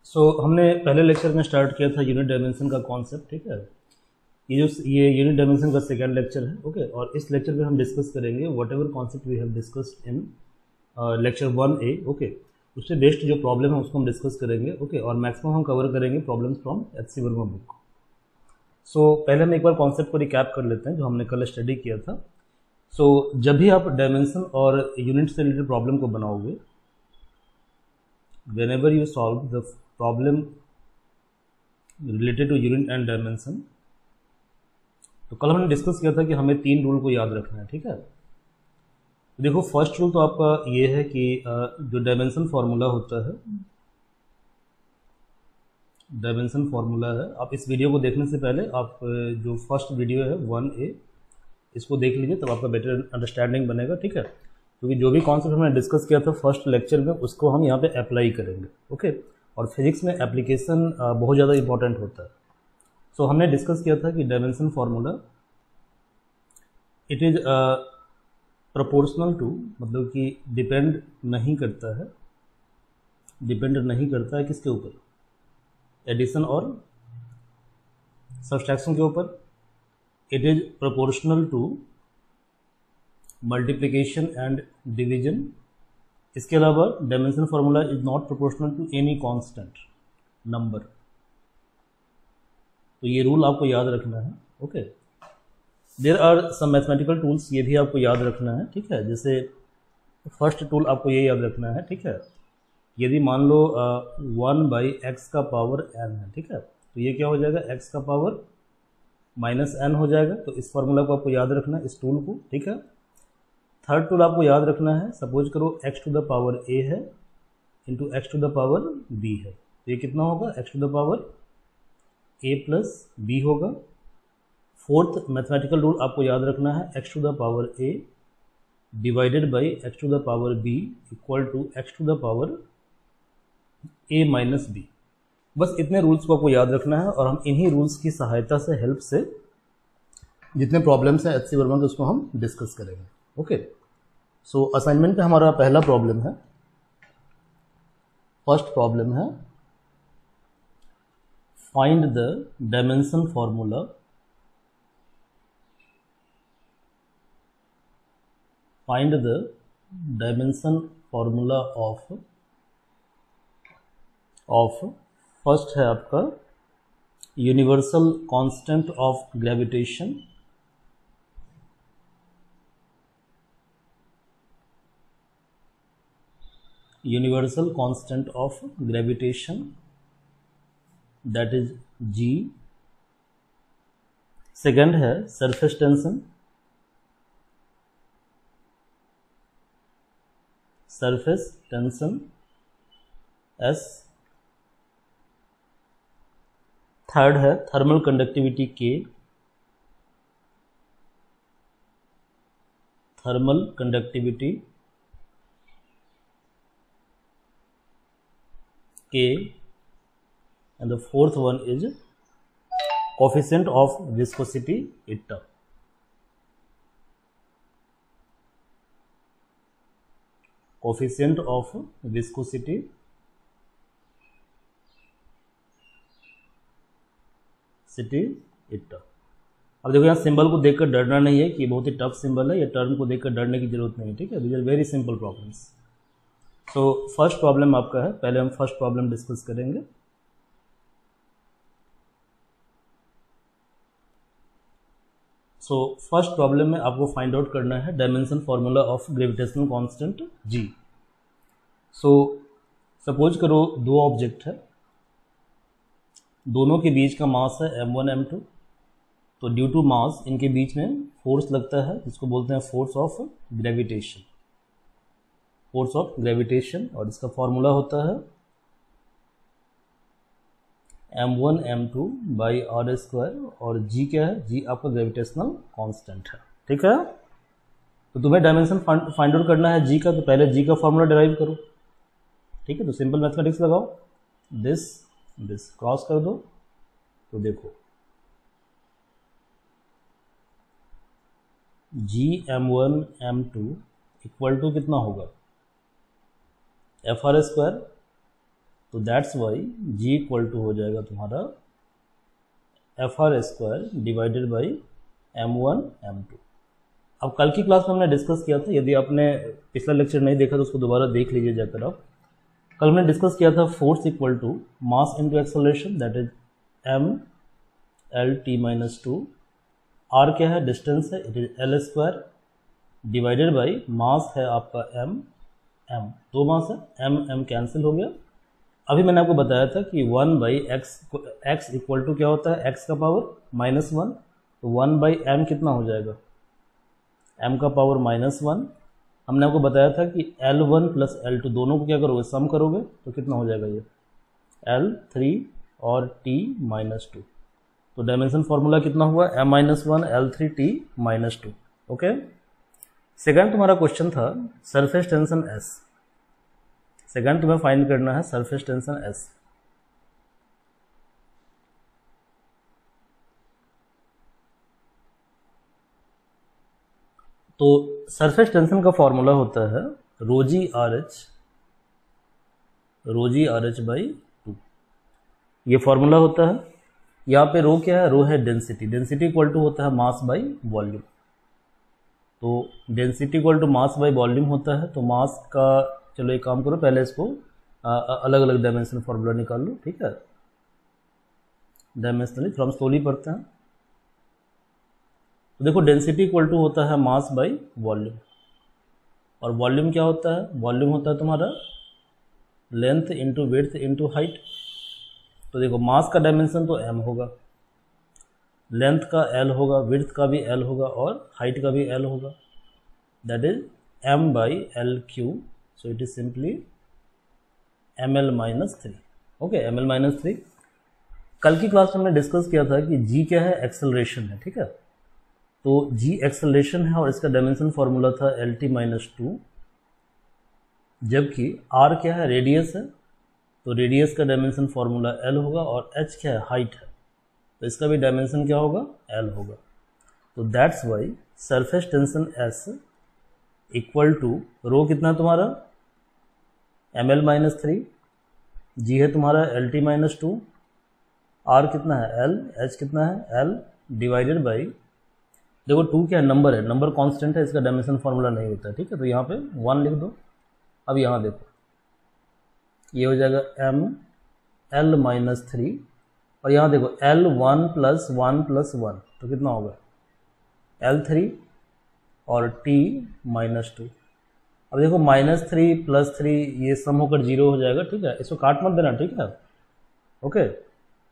हमने पहले लेक्चर में स्टार्ट किया था यूनिट डायमेंशन का कॉन्सेप्ट, ठीक है। ये यूनिट डायमेंशन का सेकंड लेक्चर है, ओके। और इस लेक्चर में हम डिस्कस करेंगे whatever concept we have discussed in lecture 1A, okay. उससे बेस्ड जो प्रॉब्लम है उसको हम डिस्कस करेंगे, ओके। और मैक्सिमम हम कवर करेंगे प्रॉब्लम्स फ्रॉम एच.सी. वर्मा बुक। पहले हम एक बार कॉन्सेप्ट को रिकैप कर लेते हैं जो हमने कल स्टडी किया था। जब भी आप डायमेंशन और यूनिट से रिलेटेड प्रॉब्लम को बनाओगे, whenever you solve the problem related to unit and dimension, तो कल हमने डिस्कस किया था कि हमें 3 रूल को याद रखना है, ठीक है। देखो, फर्स्ट रूल तो आपका ये है कि जो डायमेंशन फार्मूला होता है, डायमेंशन फार्मूला है, आप इस वीडियो को देखने से पहले आप जो फर्स्ट वीडियो है 1A इसको देख लीजिए, तब आपका बेटर अंडरस्टैंडिंग बनेगा, ठीक है। क्योंकि जो भी कॉन्सेप्ट हमने डिस्कस किया था फर्स्ट लेक्चर में उसको हम यहाँ पे अप्लाई करेंगे, ओके। और फिजिक्स में एप्लीकेशन बहुत ज़्यादा इंपॉर्टेंट होता है। हमने डिस्कस किया था कि dimension formula it is proportional to, मतलब कि डिपेंड नहीं करता है किसके ऊपर, एडिशन और सब्सट्रैक्शन के ऊपर। It is proportional to multiplication and division. इसके अलावा dimension formula is not proportional to any constant number. तो ये रूल आपको याद रखना है, okay. There are some mathematical tools, ये भी आपको याद रखना है, ठीक है। जैसे फर्स्ट टूल आपको ये याद रखना है, ठीक है। यदि मान लो 1/x का पावर n है, ठीक है, तो ये क्या हो जाएगा, x का पावर -n हो जाएगा। तो इस फार्मूला को आपको याद रखना है, इस टूल को, ठीक है। थर्ड टूल आपको याद रखना है, सपोज करो x to the power a है into x to the power b है, तो ये कितना होगा, x to the power a plus b होगा। फोर्थ मैथमेटिकल रूल आपको याद रखना है, x to the power a divided by x to the power b equal to x to the power a minus b। बस इतने rules को आपको याद रखना है और हम इन्हीं रूल्स की सहायता से, हेल्प से जितने प्रॉब्लम्स हैं एच.सी. वर्मा के उसको हम डिस्कस करेंगे, ओके। असाइनमेंट पे हमारा पहला प्रॉब्लम है, फर्स्ट प्रॉब्लम है, find the dimension formula of first है आपका universal constant of gravitation, that is G। Second है सरफेस टेंशन, S। थर्ड है thermal conductivity K, and the fourth one is coefficient of viscosity, eta। अब देखो, यहाँ symbol को देखकर डरना नहीं है कि ये बहुत ही टफ सिंबल है, ये टर्म को देखकर डरने की जरूरत नहीं है, ठीक है। These are very simple problems. First problem आपका है, पहले हम फर्स्ट प्रॉब्लम डिस्कस करेंगे। फर्स्ट प्रॉब्लम में आपको फाइंड आउट करना है dimension formula of gravitational constant G। Suppose करो दो ऑब्जेक्ट है, दोनों के बीच का मास है m1 m2। तो ड्यू टू मास इनके बीच में फोर्स लगता है जिसको बोलते हैं फोर्स ऑफ ग्रेविटेशन, और इसका फॉर्मूला होता है m1 m2 by r square, और g क्या है, g आपका ग्रेविटेशनल कांस्टेंट है, ठीक है। तो तुम्हें डायमेंशन फाइंड आउट करना है g का, तो पहले g का फॉर्मूला डिराइव करो, ठीक है। तो सिंपल मैथमेटिक्स लगाओ, दिस क्रॉस कर दो, तो देखो g m1 m2 equal to कितना होगा, FR स्क्वायर। तो that's why G equal to हो जाएगा तुम्हारा FR² divided by M1 M2। अब कल की क्लास में हमने डिस्कस किया था, यदि आपने पिछला लेक्चर नहीं देखा तो उसको दोबारा देख लीजिए जाकर आप। कल हमने डिस्कस किया था force equal to mass into acceleration, that is mL_t-2। r क्या है, डिस्टेंस है, it is L² divided by mass है आपका m, दो मास है, m कैंसिल हो गया। अभी मैंने आपको बताया था कि 1/x इक्वल टू क्या होता है, x का पावर -1, तो 1/m कितना हो जाएगा, m का पावर -1। हमने आपको बताया था कि L1 प्लस L2 दोनों को क्या करोगे, सम करोगे तो कितना हो जाएगा, ये L3 और t-2। तो डायमेंशन फॉर्मूला कितना हुआ, m-1 L3 t-2। Okay, second तुम्हारा क्वेश्चन था सरफेस टेंशन S। सेकंड तुम्हें फाइंड करना है सरफेस टेंशन S। तो सरफेस टेंशन का फॉर्मूला होता है ρg RH बाई 2। ये फॉर्मूला होता है। यहाँ पे रो क्या है, रो है डेंसिटी, डेंसिटी इक्वल टू होता है मास बाई वॉल्यूम। तो density equal to mass by volume होता है। तो मास का, चलो एक काम करो, पहले इसको अलग अलग डायमेंशन फॉर्मूला निकाल लो, ठीक है, डायमेंशनली थोड़ा हम स्लोली पढ़ते हैं। तो देखो डेंसिटी इक्वल टू होता है मास बाई वॉल्यूम, और वॉल्यूम क्या होता है, वॉल्यूम होता है तुम्हारा length into width into height. तो देखो मास का डायमेंशन तो m होगा, लेंथ का l होगा, विड्थ का भी l होगा और हाइट का भी l होगा, that is m/l3। So it is simply ml-3। Okay, ml-3। कल की क्लास में हमने डिस्कस किया था कि g क्या है, एक्सेलरेशन है, ठीक है। तो g एक्सेलरेशन है और इसका डायमेंशन फॉर्मूला था L_t-2, जबकि r क्या है, रेडियस है। तो रेडियस का डायमेंशन फॉर्मूला l होगा, और h क्या है, हाइट है, तो इसका भी डायमेंशन क्या होगा, l होगा। तो that's why surface tension S equal to rho कितना है तुम्हारा ml-3, g है तुम्हारा L_t-2, r कितना है l, h कितना है l, डिवाइडेड बाई, देखो 2 क्या है, नंबर है, नंबर कांस्टेंट है, इसका डायमेंशन फॉर्मूला नहीं होता है, ठीक है। तो यहाँ पे 1 लिख दो। अब यहाँ देखो ये हो जाएगा ml-3, और यहाँ देखो L1 + 1 + 1, तो कितना होगा L3 और t-2। अब देखो -3 + 3 ये सम होकर 0 हो जाएगा, ठीक है, इसको काट मत देना, ठीक है। ओके,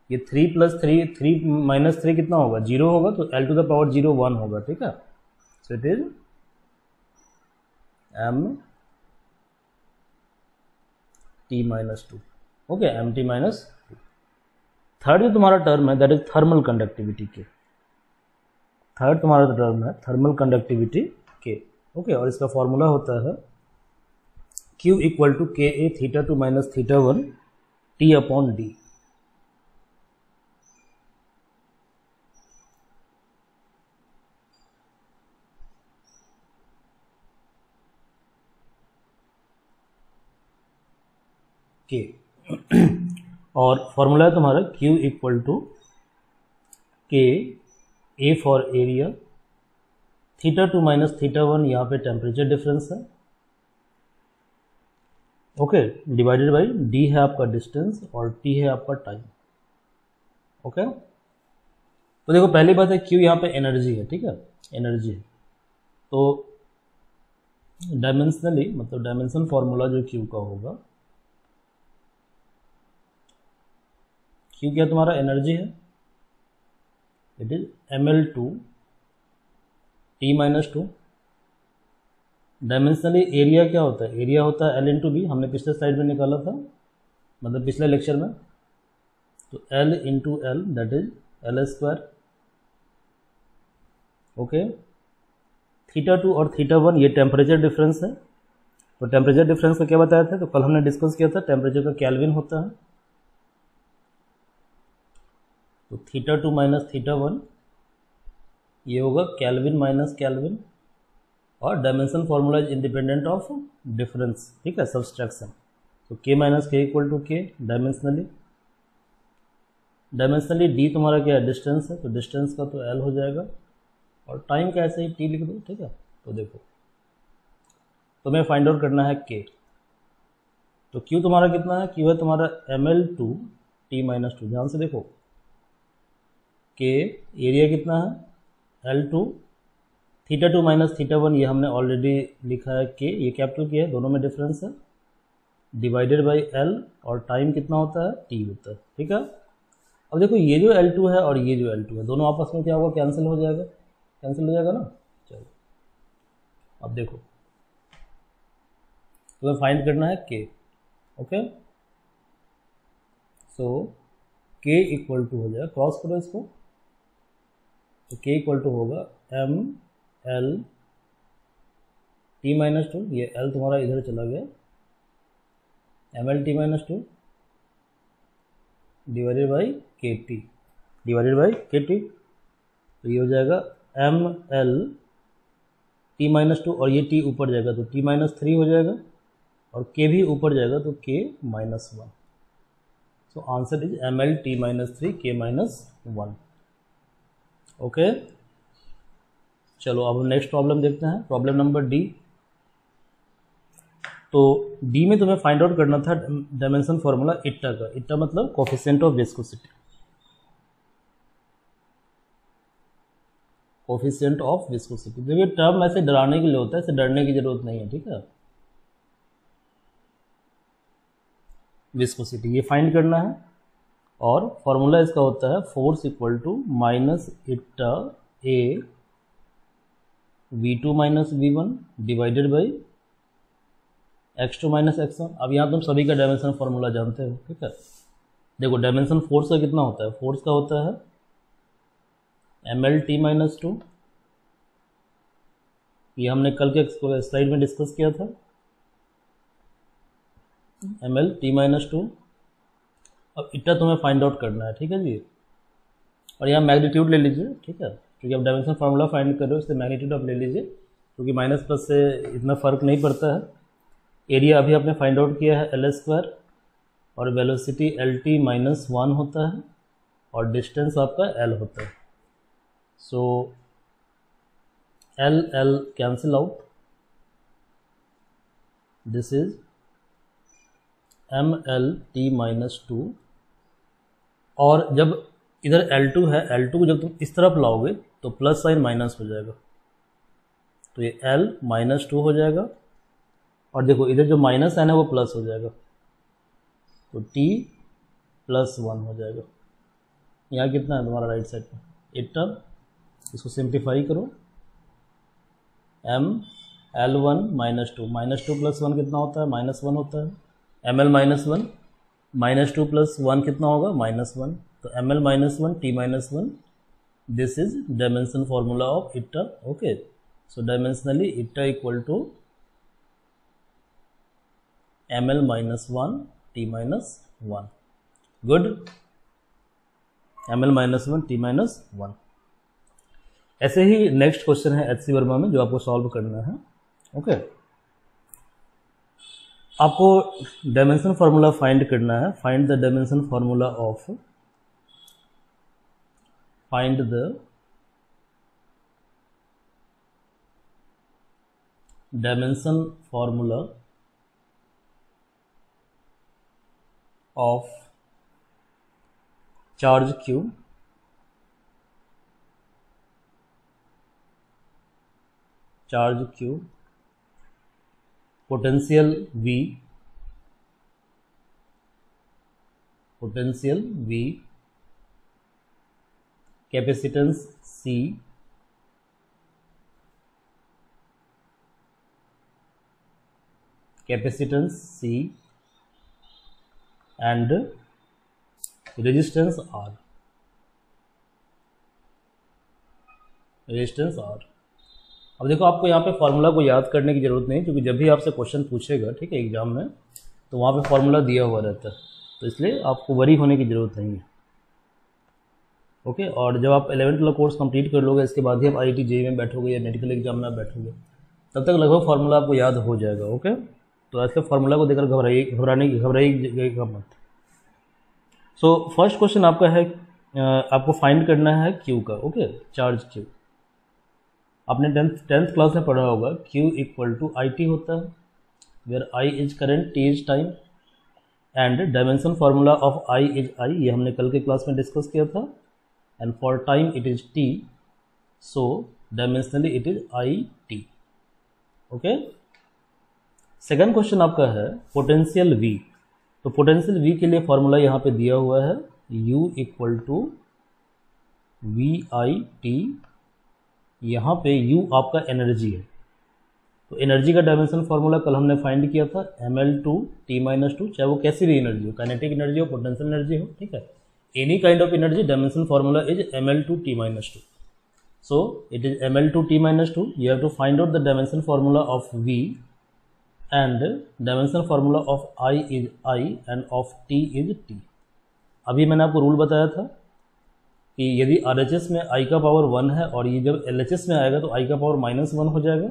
ये 3 + 3 -3 कितना होगा, 0 होगा, तो L⁻⁴ 1 होगा, ठीक है। So it is mt-2। Okay, mt-2। Third जो तुम्हारा टर्म है दैट इज थर्मल कंडक्टिविटी के। थर्ड तुम्हारा टर्म है थर्मल कंडक्टिविटी के। ओके, और इसका फॉर्मूला होता है Q equal to KA θ2 - θ1 T/d। और फॉर्मूला है तुम्हारा Q equal to K A for area, θ2 - θ1 यहाँ पे टेम्परेचर डिफरेंस है, ओके, डिवाइडेड बाई D है आपका डिस्टेंस और T है आपका टाइम। ओके, तो देखो पहली बात है Q यहाँ पे एनर्जी है, ठीक है, एनर्जी है। तो डायमेंशनली, मतलब डायमेंशन फॉर्मूला जो Q का होगा, Q क्या तुम्हारा एनर्जी है, it is ml2 t-2। Dimensionally area क्या होता है, एरिया होता है L/B, हमने पिछले स्लाइड में निकाला था, मतलब पिछले लेक्चर में। तो L/L that is L²। Okay, θ2 और θ1 ये टेम्परेचर डिफरेंस है। तो टेम्परेचर डिफरेंस का क्या बताया था, तो कल हमने डिस्कस किया था, टेम्परेचर का केल्विन होता है। तो θ2 - θ1 ये होगा केल्विन माइनस केल्विन, और dimension formula is independent of difference, ठीक है, सब्सट्रैक्शन। तो k माइनस के इक्वल टू के डायमेंशनली डी तुम्हारा क्या है, डिस्टेंस है, तो डिस्टेंस का तो l हो जाएगा, और टाइम का ऐसे ही t लिख दो, ठीक है। तो देखो तुम्हें फाइंड आउट करना है k, तो q तुम्हारा कितना है, q है तुम्हारा ml2 t माइनस 2। ध्यान से देखो k एरिया कितना है l2, θ2 माइनस θ1 ये हमने ऑलरेडी लिखा है k, ये कैपिटल k है, दोनों में डिफरेंस है, डिवाइडेड बाई l, और टाइम कितना होता है, t होता है, ठीक है। अब देखो ये जो L2 है और ये जो L2 है दोनों आपस में क्या होगा, कैंसिल हो जाएगा ना। चलो अब देखो तुम्हें फाइंड करना है k, okay. So k equal to हो जाएगा, क्रॉस करो इसको, तो k इक्वल टू होगा m l t माइनस 2, ये l तुम्हारा इधर चला गया, m l t minus 2 divided by के टी, तो ये हो जाएगा m l t माइनस 2, और ये t ऊपर जाएगा तो t माइनस 3 हो जाएगा, और k भी ऊपर जाएगा तो k minus 1। So answer is m l t minus 3 k minus 1, okay. चलो अब नेक्स्ट प्रॉब्लम देखते हैं, प्रॉब्लम नंबर डी। तो डी में तुम्हें फाइंड आउट करना था डायमेंशन फॉर्मूला इट्टा का, इट्टा मतलब coefficient of viscosity, coefficient of viscosity. देखिए टर्म ऐसे डराने के लिए होता है, ऐसे डरने की जरूरत नहीं है, ठीक है। विस्कोसिटी ये फाइंड करना है, और फॉर्मूला इसका होता है force equal to minus eta A v2 minus v1 divided by x2 minus x1। अब यहाँ तुम सभी का डायमेंशन फॉर्मूला जानते हो, ठीक है। देखो डायमेंशन फोर्स का कितना होता है, फोर्स का होता है ml t माइनस 2, ये हमने कल के स्लाइड में डिस्कस किया था, ml t माइनस 2। अब इट्टा तुम्हें फाइंड आउट करना है, ठीक है जी, और यहाँ मैग्नीट्यूड ले लीजिए, ठीक है, क्योंकि आप डायमेंशन फार्मूला फाइंड कर रहे हो, इससे मैग्नीट्यूड आप ले लीजिए, क्योंकि माइनस प्लस से इतना फ़र्क नहीं पड़ता है। एरिया अभी आपने फाइंड आउट किया है l स्क्वायर, और वेलोसिटी lt माइनस 1 होता है, और डिस्टेंस आपका l होता है। सो l cancel out, this is ml t minus 2, और जब इधर L2 है, L2 को जब तुम इस तरफ लाओगे तो प्लस साइन माइनस हो जाएगा, तो ये L माइनस 2 हो जाएगा, और देखो इधर जो माइनस साइन है वो प्लस हो जाएगा, तो T प्लस 1 हो जाएगा। यहाँ कितना है तुम्हारा राइट साइड पे, एक टर्म, इसको सिंप्लीफाई करो, m L1 minus 2, minus 2 plus 1 कितना होता है, माइनस 1 होता है, ml माइनस 1 माइनस 2 प्लस 1 कितना होगा, माइनस 1, तो ml minus 1 t minus 1, this is dimension formula of eta, okay. So dimensionally eta equal to ml minus 1 t minus 1, good, ml minus 1 t minus 1। ऐसे ही next question है HC Verma में, जो आपको solve करना है, ओके। आपको डायमेंशन फार्मूला फाइंड करना है, find the dimension formula of, find the dimension formula of charge Q, charge Q, potential V, potential V, capacitance C, capacitance C and resistance R, resistance R। अब देखो आपको यहाँ पे formula को याद करने की ज़रूरत नहीं, क्योंकि जब भी आपसे क्वेश्चन पूछेगा, ठीक है, एग्जाम में, तो वहाँ पे फॉर्मूला दिया हुआ रहता है, तो इसलिए आपको वरी होने की ज़रूरत नहीं है, ओके। और जब आप 11th वाला कोर्स कंप्लीट कर लोगे, इसके बाद ही आप IIT JEE में बैठोगे या मेडिकल एग्जाम में बैठोगे, तब तक लगभग फार्मूला आपको याद हो जाएगा, ओके। तो आज के फॉर्मूला को देखकर घबराइएगा मत। सो फर्स्ट क्वेश्चन आपका है, आपको फाइंड करना है क्यू का। ओके, चार्ज क्यू आपने टेंथ क्लास में पढ़ा होगा। Q equal to I T होता है, where I is current, T is time, and dimension formula of I is I, ये हमने कल के क्लास में डिस्कस किया था। And for time it is T, so dimensionally it is I T. Okay, second question आपका है potential V। तो पोटेंशियल V के लिए फॉर्मूला यहाँ पे दिया हुआ है, U equal to V I T. यहाँ पे U आपका एनर्जी है, तो एनर्जी का डायमेंशन फार्मूला कल हमने फाइंड किया था, ml2t-2, चाहे वो कैसी भी एनर्जी हो, काइनेटिक एनर्जी हो, पोटेंशियल एनर्जी हो, ठीक है, any kind of energy, dimension formula is ml2t-2। So it is ml2t-2, you have to find out the dimension formula of V and dimension formula of I is I and of T is T। अभी मैंने आपको rule बताया था कि यदि RHS में I का power 1 है और ये जब LHS में आएगा तो I का पावर -1 हो जाएगा।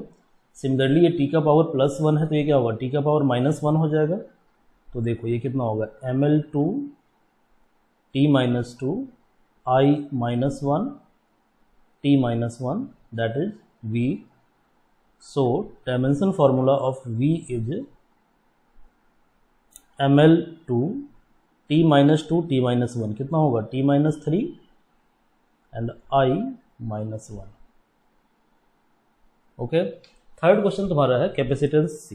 सिमिलरली ये T का पावर +1 है तो ये क्या होगा, T का पावर -1 हो जाएगा। तो देखो ये कितना होगा, ml2 t-2 I-1 t-1, that is V। So dimension formula of V is ml2 t-2 t-1, कितना होगा, t-3 and I-1। Okay, third question तुम्हारा है कैपेसिटेंस C।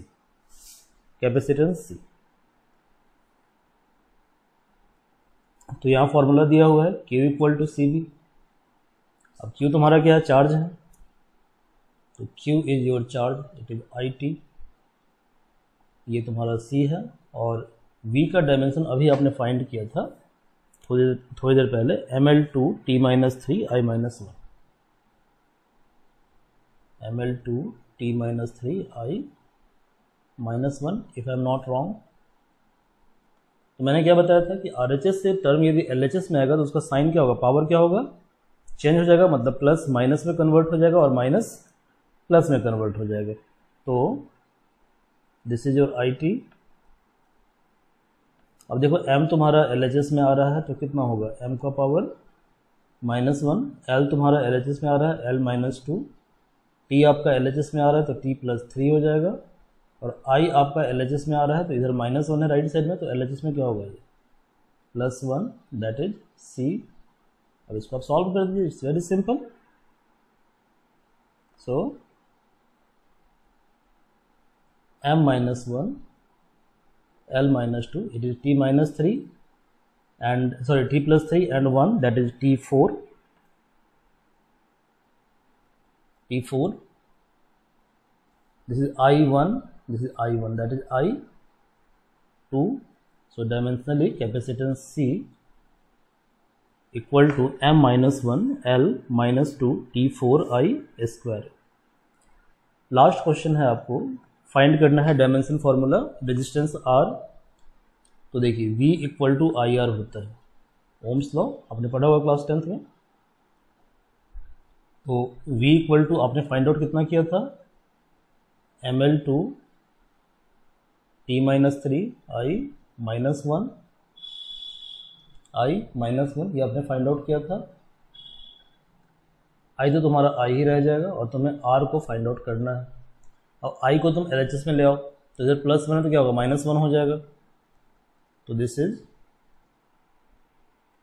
कैपेसिटेंस C, तो यहाँ फॉर्मूला दिया हुआ है Q इक्वल टू CV। अब Q तुम्हारा क्या है, चार्ज है, तो Q is your charge, it is IT। ये तुम्हारा C है, और V का डायमेंशन अभी आपने फाइंड किया था थोड़ी देर पहले, ml2 t-3 I-1, ml2 t-3 I-1 if I am not wrong. तो मैंने क्या बताया था कि RHS से टर्म यदि LHS में आएगा तो उसका साइन क्या होगा, पावर क्या होगा, चेंज हो जाएगा, मतलब प्लस माइनस में कन्वर्ट हो जाएगा और माइनस प्लस में कन्वर्ट हो जाएगा। तो दिस इज योर IT। अब देखो m तुम्हारा LHS में आ रहा है तो कितना होगा, m का पावर -1, l तुम्हारा LHS में आ रहा है l-2, t आपका LHS में आ रहा है तो t+3 हो जाएगा, और I आपका LHS में आ रहा है तो इधर -1 है राइट साइड में, तो LHS में क्या होगा, ये +1, दैट इज C। अब इसको आप सॉल्व कर दीजिए, it's very simple. So m-1 l-2, it is t-3 and sorry t+3 and 1, that is t4। This is I-1, this is I-1, that is I-2। so dimensionally capacitance C equal to m-1 l-2 t4 I²। Last question है, आपको find करना है dimension formula resistance R। तो देखिए V equal to IR होता है, Ohm's law आपने पढ़ा हुआ क्लास 10th में। तो V इक्वल टू आपने फाइंड आउट कितना किया था, ml2 t-3 I-1 ये आपने फाइंड आउट किया था। I तो तुम्हारा I ही रह जाएगा और तुम्हें R को फाइंड आउट करना है। अब I को तुम LHS में ले आओ तो इधर +1 है तो क्या होगा, -1 हो जाएगा। तो this is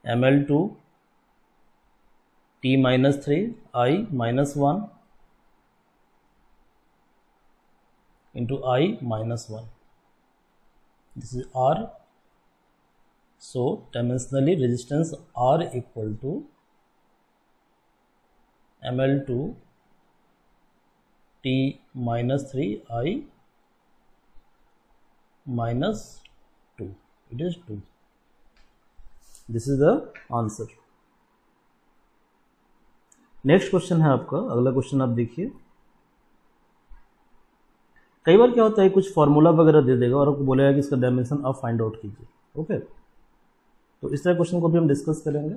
ml2 t-3 I-1 into I-1, this is R। so dimensionally resistance R equal to ml2 t-3 I-2, it is 2। this is the answer। Next question है आपका, अगला क्वेश्चन आप देखिए। कई बार क्या होता है, कुछ फॉर्मूला वगैरह दे देगा और आपको बोलेगा कि इसका डायमेंशन आप फाइंड आउट कीजिए। ओके, तो इस तरह क्वेश्चन को भी हम डिस्कस करेंगे।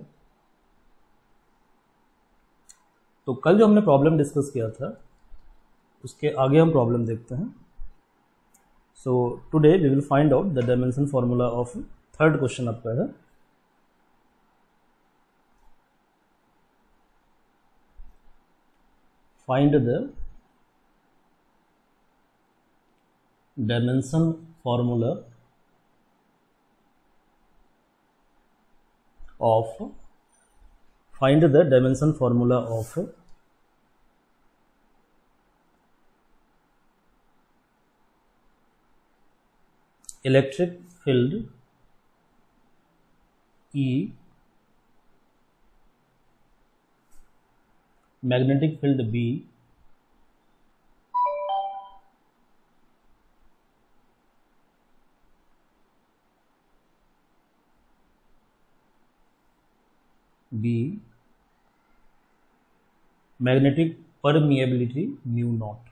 तो कल जो हमने प्रॉब्लम डिस्कस किया था उसके आगे हम प्रॉब्लम देखते हैं। So today we will find out the dimension formula of third question आपका है। Find the dimension formula of find the dimension formula of electric field E, magnetic field B, magnetic permeability mu naught।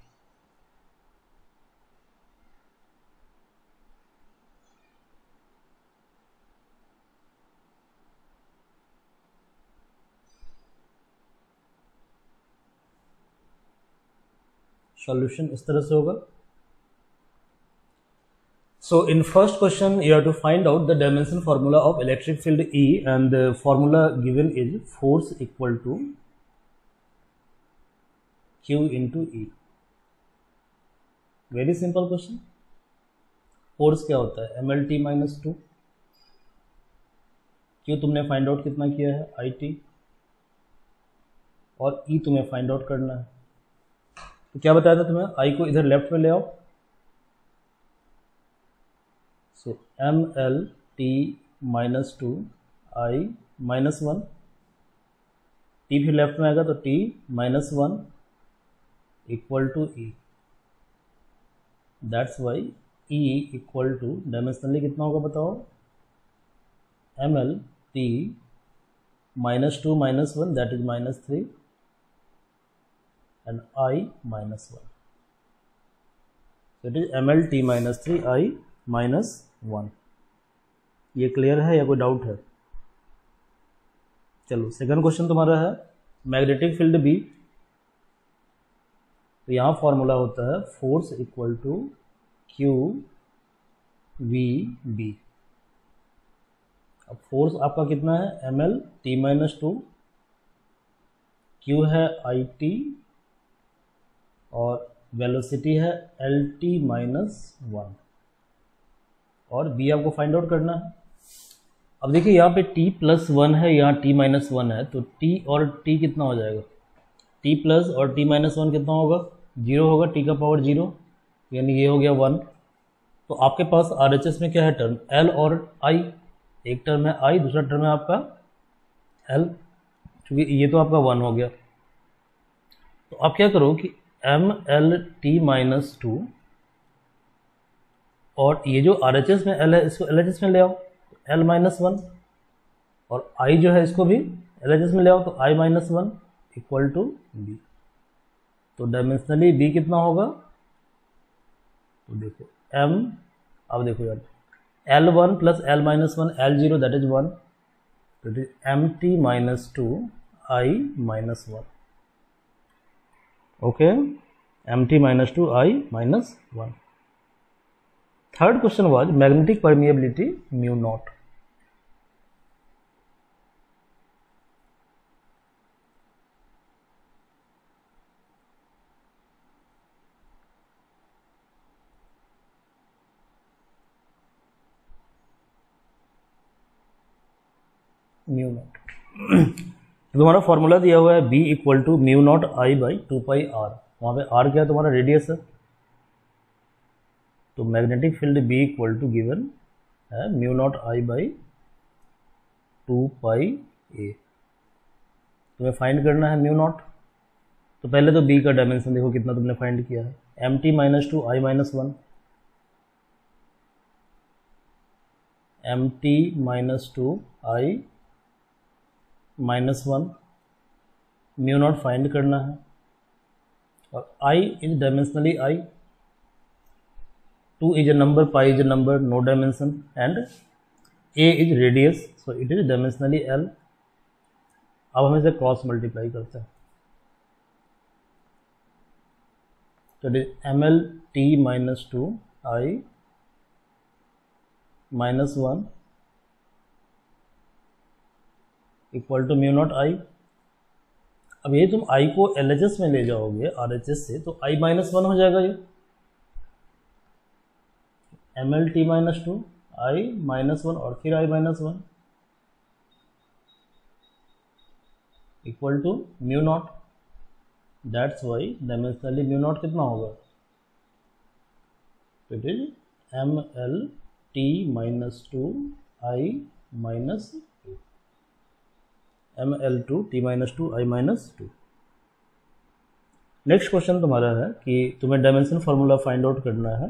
Solution इस तरह से होगा। So in first question you have to find out the dimension formula of electric field E, and the formula given is force equal to Q into E। Very simple question। Force क्या होता है MLT minus 2, Q तुमने find out कितना किया है IT, और E तुम्हें find out करना है। तो क्या बताया था तुम्हें, I को इधर लेफ्ट में ले आओ। So MLT minus 2 I minus 1, T फिर लेफ्ट में आएगा तो T minus 1 equal to E। That's why E equal to dimensionally कितना होगा बताओ, MLT minus 2 minus 1 that is minus 3 and I minus 1। It is MLT minus 3 I minus 1। ये clear है या कोई डाउट है? चलो सेकंड क्वेश्चन तुम्हारा है मैग्नेटिक फील्ड बी। तो यहाँ फॉर्मूला होता है force equal to Q V B. अब फोर्स आपका कितना है ML T माइनस 2, Q है IT और वेलोसिटी है LT माइनस 1, और B आपको फाइंड आउट करना है। अब देखिए यहाँ पे T प्लस 1 है, यहाँ T माइनस 1 है, तो T और T कितना हो जाएगा, T प्लस और T माइनस 1 कितना होगा, 0 होगा, T का पावर 0, यानी ये हो गया 1। तो आपके पास RHS में क्या है टर्म L और I, एक टर्म है I, दूसरा टर्म है आपका L, क्योंकि ये तो आपका 1 हो गया। तो आप क्या करो कि MLT माइनस 2 और ये जो RHS में L है इसको LHS में ले आओ, L माइनस 1, और I जो है इसको भी LHS में ले आओ तो I minus 1 equal to B। तो डायमेंशनली B कितना होगा, तो देखो अब देखो यार L1 plus L minus 1 L0 that is 1, तो it is MT minus 2 I minus 1। Okay, MT minus 2 I minus 1। Third question was magnetic permeability mu naught. Mu naught तुम्हारा फॉर्मूला दिया हुआ है B equal to mu naught I by 2 pi R। वहाँ पे R क्या है तुम्हारा radius है, तो magnetic field B equal to given है mu naught I by 2 pi A। तुम्हें फाइंड करना है म्यू नॉट। तो पहले तो B का डायमेंशन देखो कितना तुमने फाइंड किया है, MT minus 2 I minus 1, MT minus 2 I minus 1, mu naught find करना है, और I is dimensionally I, 2 is a number, pi is a number, no dimension, and A is radius, so it is dimensionally L। अब हम इसे cross multiply करते हैं, तो it is ML T minus 2 I -1 equal to mu naught I. अब ये तुम आई को LHS में ले जाओगे RHS से, तो I -1 हो जाएगा ये, MLT-2 I -1 और फिर I -1 equal to mu naught. That's why dimensionally mu naught कितना होगा, it is MLT-2 I -2, ML2T-2 I -2। Next question तुम्हारा है कि तुम्हें डायमेंशन फार्मूला फाइंड आउट करना है।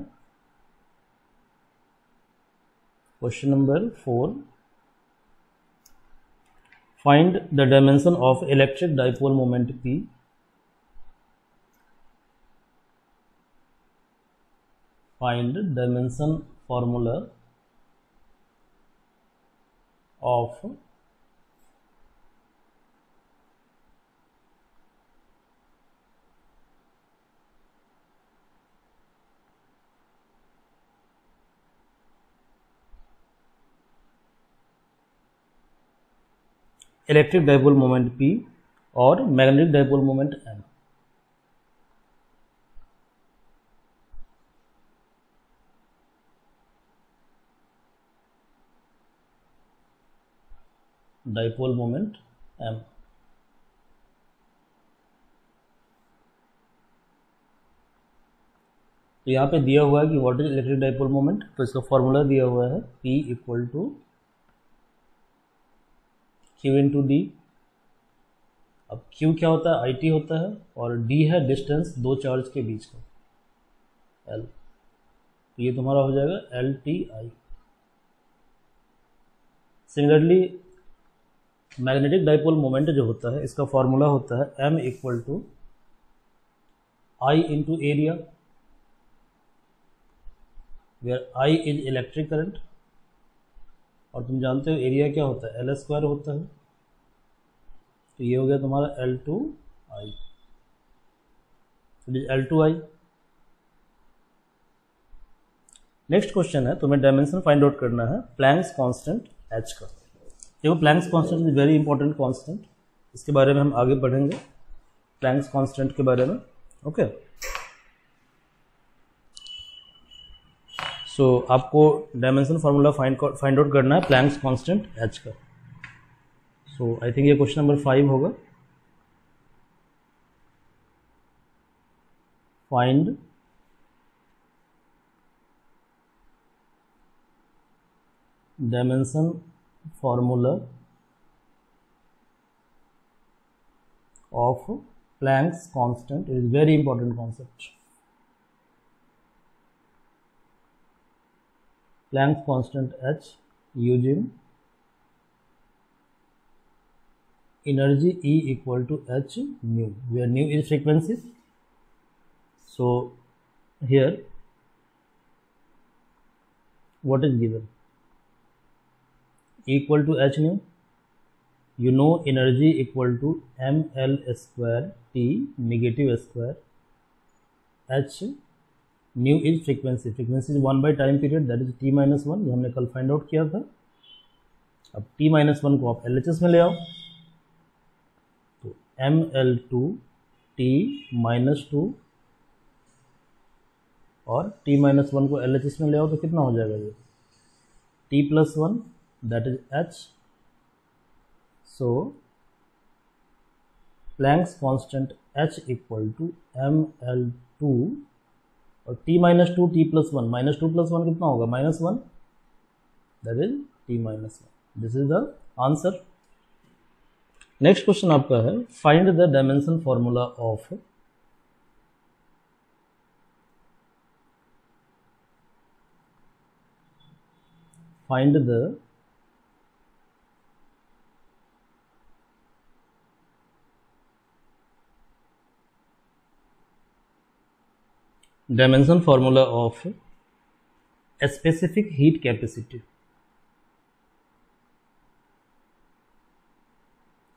Question number 4, find the dimension of electric dipole moment P find dimension formula of electric dipole moment P और magnetic dipole moment M। Dipole moment M। तो यहाँ पे दिया हुआ है कि what is electric dipole moment, तो इसका फॉर्मूला दिया हुआ है P equal to Q into d. अब Q क्या होता है, IT होता है, और D है डिस्टेंस दो चार्ज के बीच का L, तो ये तुम्हारा हो जाएगा LTI। Similarly magnetic dipole moment जो होता है इसका फॉर्मूला होता है M equal to I into area, where I is electric current, और तुम जानते हो एरिया क्या होता है, L² होता है। तो ये हो गया तुम्हारा L2I, it is L2I। Next question है, तुम्हें डायमेंशन फाइंड आउट करना है प्लैंक्स कांस्टेंट H का। देखो Planck's constant is very important constant, इसके बारे में हम आगे पढ़ेंगे, प्लैंक्स कांस्टेंट के बारे में। ओके, सो आपको डायमेंशन फार्मूला फाइंड आउट करना है प्लैंक्स कांस्टेंट H का। सो आई थिंक ये क्वेश्चन नंबर 5 होगा। Find dimension formula of Planck's constant, it is very important concept. Planck's constant H using energy E equal to H nu, where nu is frequency. So here what is given, E equal to H nu, you know energy equal to ml square T negative square H new is frequency, frequency is 1 by time period, that is T-1, ये हमने कल find out किया था। अब T-1 को आप LHS में ले आओ, तो ML2 T-2 और T-1 को LHS में ले आओ तो कितना हो जाएगा ये T+1, that is H। So Planck's constant H equal to ML2 और T-2 T+1, -2+1 कितना होगा, -1, that is T-1। This is the answer. Next question आपका है, find the dimension formula of find the dimension formula of a specific heat capacity,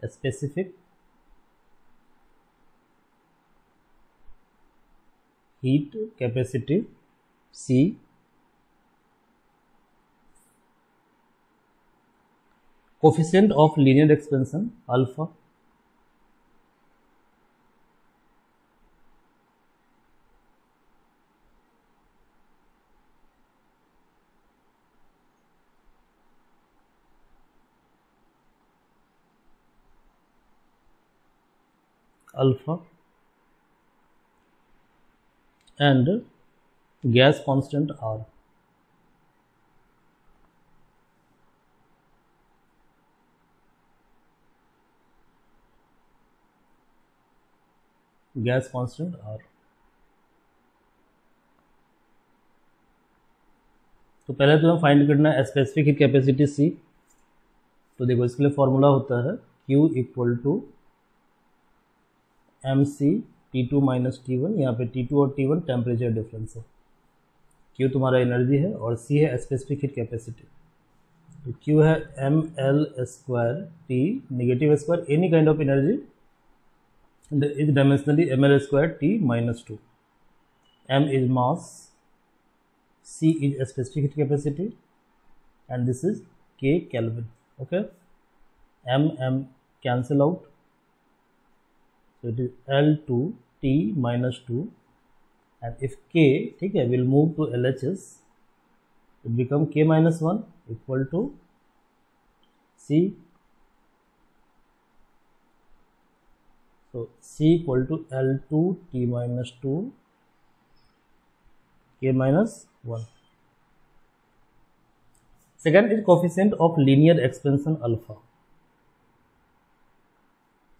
a specific heat capacity C coefficient of linear expansion alpha, alpha and gas constant R. Gas constant R. तो पहले तो हमें find करना है specific heat capacity C। तो देखो इसके लिए फॉर्मूला होता है Q equal to MC T2 minus T1। यहाँ पे T2 और T1 टेम्परेचर डिफरेंस है, Q तुम्हारा एनर्जी है और C है स्पेसिफिक हीट कैपेसिटी। तो Q है ml square T negative square any kind of energy is dimensionally ml square T minus 2। M is mass, C is specific heat capacity and this is K Kelvin। Okay, M cancel out, so it is L2 T minus 2 and if K ठीक है will move to LHS, it become K minus 1 equal to C। So C equal to L2 T minus 2 K minus 1। Second is coefficient of linear expansion alpha।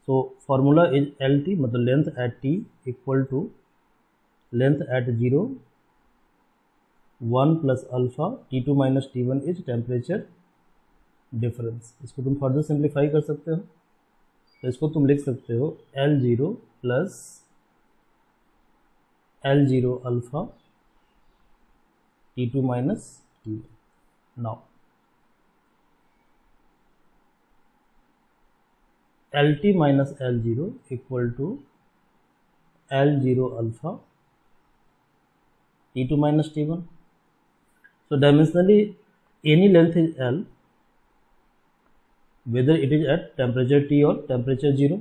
So formula is LT मतलब length at T equal to length at 0 1 plus alpha T2 minus T1 is temperature difference। इसको तुम further simplify कर सकते हो, तो इसको तुम लिख सकते हो L0 plus L0 alpha T2 minus T1। Now LT minus L0 equal to L0 alpha T2 minus T1। So dimensionally any length is L whether it is at temperature T or temperature 0।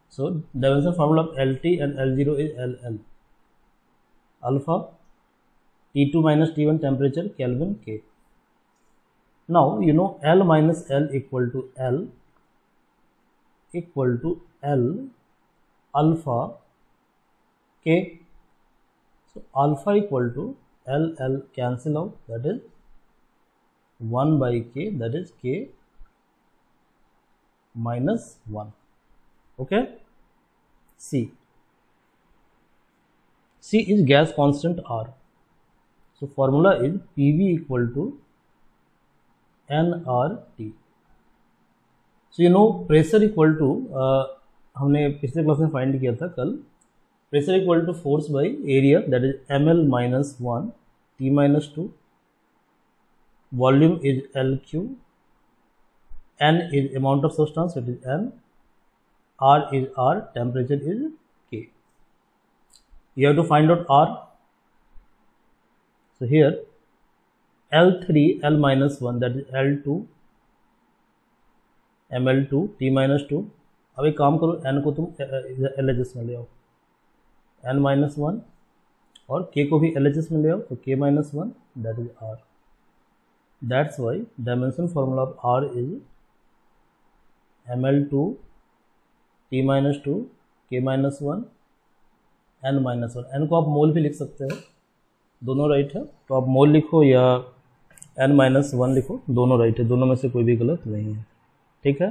So dimension formula of LT and L0 is LL alpha T2 minus T1 temperature Kelvin K। Now you know L minus L equal to L alpha K। So alpha equal to L cancel out, that is 1 by K, that is K minus 1। Okay, C is gas constant R। So formula is PV equal to nRT। So you know pressure equal to हमने पिछले class में find किया था कल, pressure equal to force by area that is ml minus 1 T minus 2, volume is LQ, N is amount of substance it is N, R is R, temperature is K। You have to find out R। So here L3 L minus 1 that is L2 ML2 T minus 2। अब एक काम करो, N को तुम LHS में ले आओ, N minus 1 और K को भी LHS में ले आओ, तो K minus 1 that is R। That's why dimension formula of R is ML2 T minus 2 K minus 1 N minus 1। N को आप मोल भी लिख सकते हो, दोनों राइट है, तो आप मोल लिखो या N माइनस 1 लिखो, दोनों राइट है, दोनों में से कोई भी गलत नहीं है। ठीक है,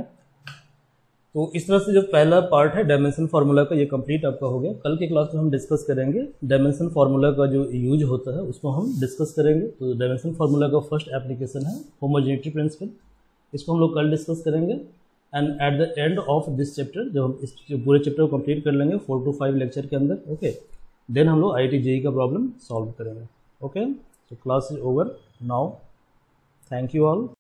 तो इस तरह से जो पहला पार्ट है डायमेंशन फार्मूला का ये कंप्लीट आपका हो गया। कल के क्लास में हम डिस्कस करेंगे डायमेंशन फार्मूला का जो यूज होता है उसको हम डिस्कस करेंगे। तो डायमेंशन फार्मूला का फर्स्ट एप्लीकेशन है होमोजेनिटी प्रिंसिपल, इसको हम लोग कल डिस्कस करेंगे। And at the end of this chapter जब हम इस पूरे चैप्टर को कंप्लीट कर लेंगे 4 to 5 लेक्चर के अंदर, ओके, देन हम लोग IIT JEE का प्रॉब्लम सॉल्व करेंगे। Okay, so class is over now, thank you all।